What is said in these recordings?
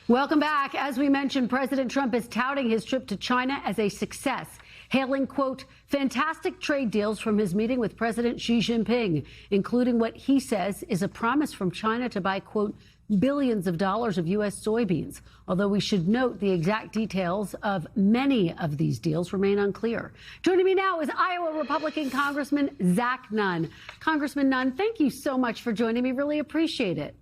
Welcome back. As we mentioned, President Trump is touting his trip to China as a success, hailing, quote, fantastic trade deals from his meeting with President Xi Jinping, including what he says is a promise from China to buy, quote, billions of dollars of U.S. soybeans. Although we should note the exact details of many of these deals remain unclear. Joining me now is Iowa Republican Congressman Zach Nunn. Congressman Nunn, thank you so much for joining me. Really appreciate it.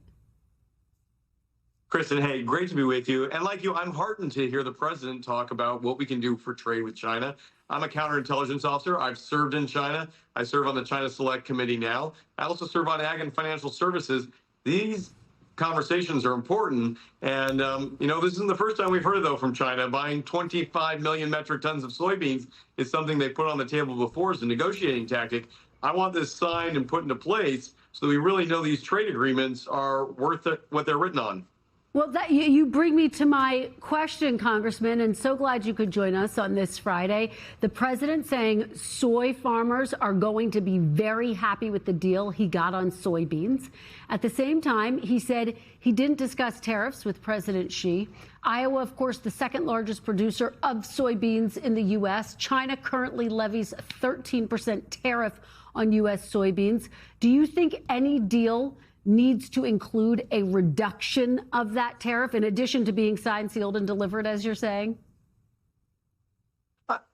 Kristen, hey, great to be with you. And like you, I'm heartened to hear the president talk about what we can do for trade with China. I'm a counterintelligence officer. I've served in China. I serve on the China Select Committee now. I also serve on Ag and Financial Services. These conversations are important. And, this isn't the first time we've heard it, though, from China. Buying 25 million metric tons of soybeans is something they put on the table before as a negotiating tactic. I want this signed and put into place so that we really know these trade agreements are worth what they're written on. Well, you bring me to my question, Congressman, and so glad you could join us on this Friday. The president saying soy farmers are going to be very happy with the deal he got on soybeans. At the same time, he said he didn't discuss tariffs with President Xi. Iowa, of course, the second largest producer of soybeans in the U.S. China currently levies a 13% tariff on U.S. soybeans. Do you think any deal needs to include a reduction of that tariff in addition to being signed, sealed, and delivered, as you're saying?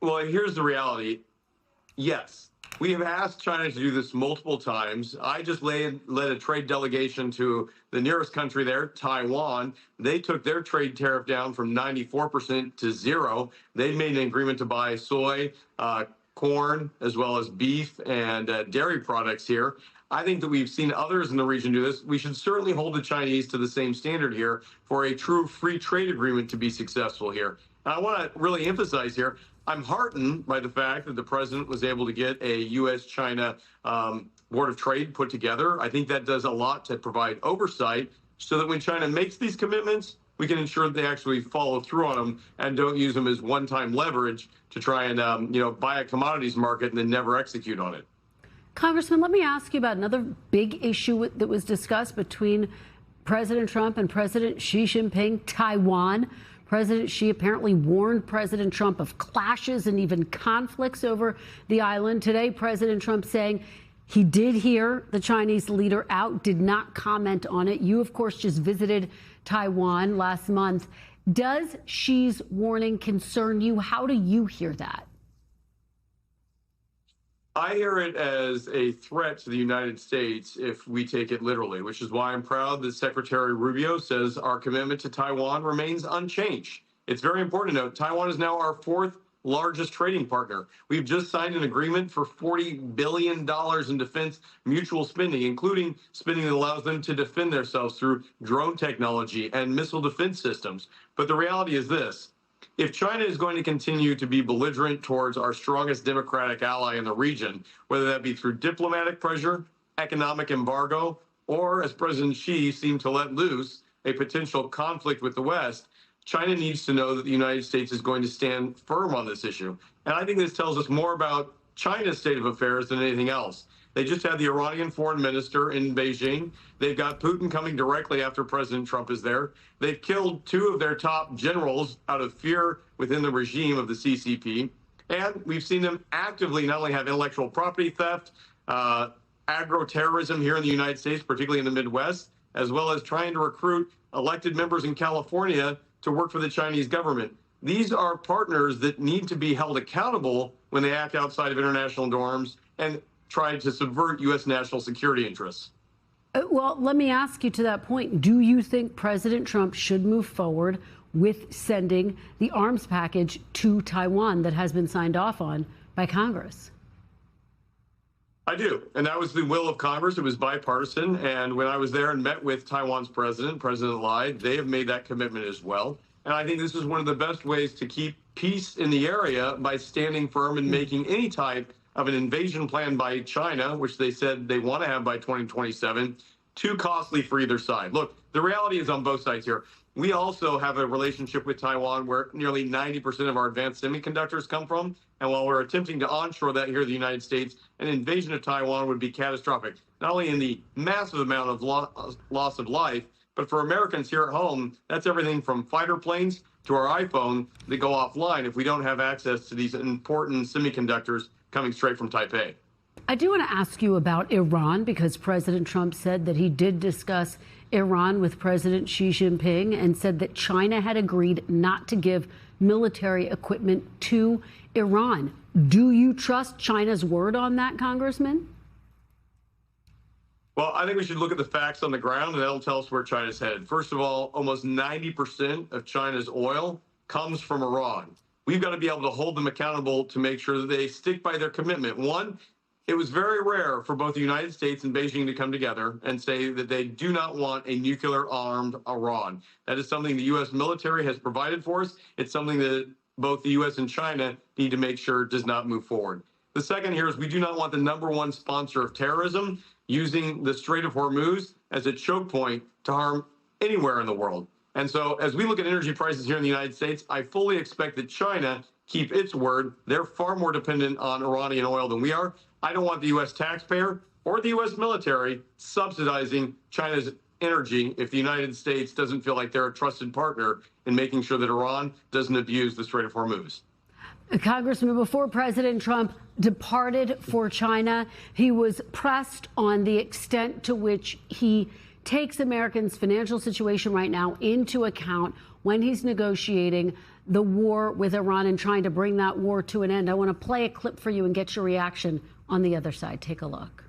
Well, here's the reality. Yes, we have asked China to do this multiple times. I just led a trade delegation to the nearest country there, Taiwan. They took their trade tariff down from 94% to 0. They made an agreement to buy soy, corn, as well as beef and dairy products here. I think that we've seen others in the region do this. We should certainly hold the Chinese to the same standard here for a true free trade agreement to be successful here. And I want to really emphasize here, I'm heartened by the fact that the president was able to get a U.S.-China Board of Trade put together. I think that does a lot to provide oversight so that when China makes these commitments, we can ensure that they actually follow through on them and don't use them as one-time leverage to try and buy a commodities market and then never execute on it. Congressman, let me ask you about another big issue that was discussed between President Trump and President Xi Jinping, Taiwan. President Xi apparently warned President Trump of clashes and even conflicts over the island. Today, President Trump saying he did hear the Chinese leader out, did not comment on it. You, of course, just visited Taiwan last month. Does Xi's warning concern you? How do you hear that? I hear it as a threat to the United States if we take it literally, which is why I'm proud that Secretary Rubio says our commitment to Taiwan remains unchanged. It's very important to note Taiwan is now our fourth largest trading partner. We've just signed an agreement for $40 billion in defense mutual spending, including spending that allows them to defend themselves through drone technology and missile defense systems. But the reality is this. If China is going to continue to be belligerent towards our strongest democratic ally in the region, whether that be through diplomatic pressure, economic embargo, or, as President Xi seemed to let loose, a potential conflict with the West, China needs to know that the United States is going to stand firm on this issue. And I think this tells us more about China's state of affairs than anything else. They just had the Iranian foreign minister in Beijing. They've got Putin coming directly after President Trump is there. They've killed 2 of their top generals out of fear within the regime of the CCP. And we've seen them actively not only have intellectual property theft, agro-terrorism here in the United States, particularly in the Midwest, as well as trying to recruit elected members in California to work for the Chinese government. These are partners that need to be held accountable when they act outside of international norms and try to subvert U.S. national security interests. Well, let me ask you to that point. Do you think President Trump should move forward with sending the arms package to Taiwan that has been signed off on by Congress? I do. And that was the will of Congress. It was bipartisan. And when I was there and met with Taiwan's president, President Lai, they have made that commitment as well. And I think this is one of the best ways to keep peace in the area by standing firm and making any type of an invasion plan by China, which they said they want to have by 2027, too costly for either side. Look, the reality is on both sides here. We also have a relationship with Taiwan where nearly 90% of our advanced semiconductors come from. And while we're attempting to onshore that here in the United States, an invasion of Taiwan would be catastrophic, not only in the massive amount of loss of life, But for Americans here at home, that's everything from fighter planes to our iPhone that go offline if we don't have access to these important semiconductors coming straight from Taipei. I do want to ask you about Iran, because President Trump said that he did discuss Iran with President Xi Jinping and said that China had agreed not to give military equipment to Iran. Do you trust China's word on that, Congressman? Well, I think we should look at the facts on the ground, and that'll tell us where China's headed. First of all, almost 90% of China's oil comes from Iran. We've got to be able to hold them accountable to make sure that they stick by their commitment. One, it was very rare for both the United States and Beijing to come together and say that they do not want a nuclear-armed Iran. That is something the U.S. military has provided for us. It's something that both the U.S. and China need to make sure does not move forward. The second here is we do not want the #1 sponsor of terrorism using the Strait of Hormuz as a choke point to harm anywhere in the world. And so as we look at energy prices here in the United States, I fully expect that China keep its word. They're far more dependent on Iranian oil than we are. I don't want the U.S. taxpayer or the U.S. military subsidizing China's energy if the United States doesn't feel like they're a trusted partner in making sure that Iran doesn't abuse the Strait of Hormuz. Congressman, before President Trump departed for China, he was pressed on the extent to which he takes Americans' financial situation right now into account when he's negotiating the war with Iran and trying to bring that war to an end. I want to play a clip for you and get your reaction on the other side. Take a look.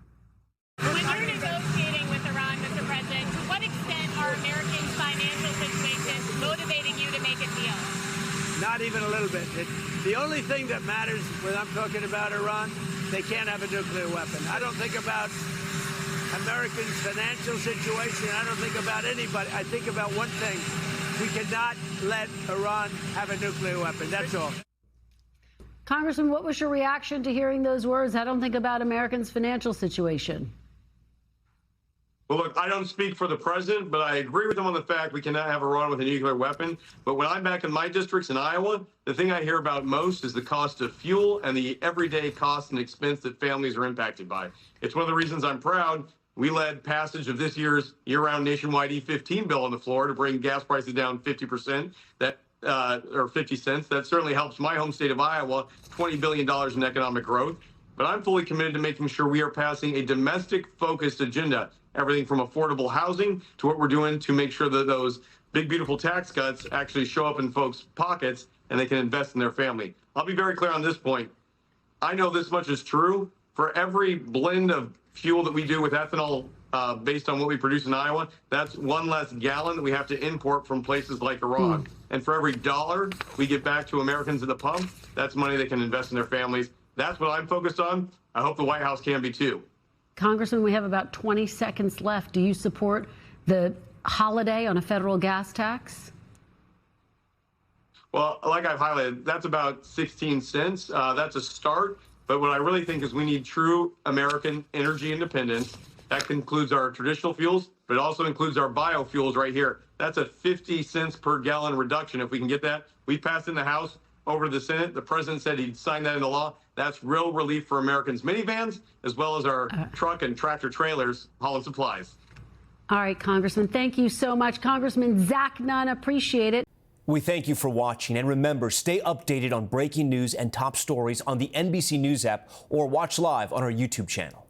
When you're negotiating with Iran, Mr. President, to what extent are Americans' financial situations motivating you to make a deal? Not even a little bit. The only thing that matters when I'm talking about Iran, they can't have a nuclear weapon. I don't think about Americans' financial situation. I don't think about anybody. I think about one thing. We cannot let Iran have a nuclear weapon. That's all. Congressman, what was your reaction to hearing those words? I don't think about Americans' financial situation. Well, look, I don't speak for the president, but I agree with him on the fact we cannot have Iran with a nuclear weapon. But when I'm back in my districts in Iowa, the thing I hear about most is the cost of fuel and the everyday cost and expense that families are impacted by. It's one of the reasons I'm proud we led passage of this year's year-round nationwide E15 bill on the floor to bring gas prices down 50%, or 50 cents. That certainly helps my home state of Iowa, $20 billion in economic growth. But I'm fully committed to making sure we are passing a domestic-focused agenda, everything from affordable housing to what we're doing to make sure that those big, beautiful tax cuts actually show up in folks' pockets and they can invest in their family. I'll be very clear on this point. I know this much is true. For every blend of fuel that we do with ethanol based on what we produce in Iowa, that's one less gallon that we have to import from places like Iran. And for every dollar we get back to Americans at the pump, that's money they can invest in their families. That's what I'm focused on. I hope the White House can be too. Congressman, we have about 20 seconds left. Do you support the holiday on a federal gas tax? Well, like I've highlighted, that's about 16 cents. That's a start. But what I really think is we need true American energy independence. That includes our traditional fuels, but it also includes our biofuels right here. That's a 50 cents per gallon reduction. If we can get that, we passed in the House, over to the Senate. The president said he'd sign that into law. That's real relief for Americans' minivans, as well as our truck and tractor trailers hauling supplies. All right, Congressman, thank you so much. Congressman Zach Nunn, appreciate it. We thank you for watching, and remember, stay updated on breaking news and top stories on the NBC News app or watch live on our YouTube channel.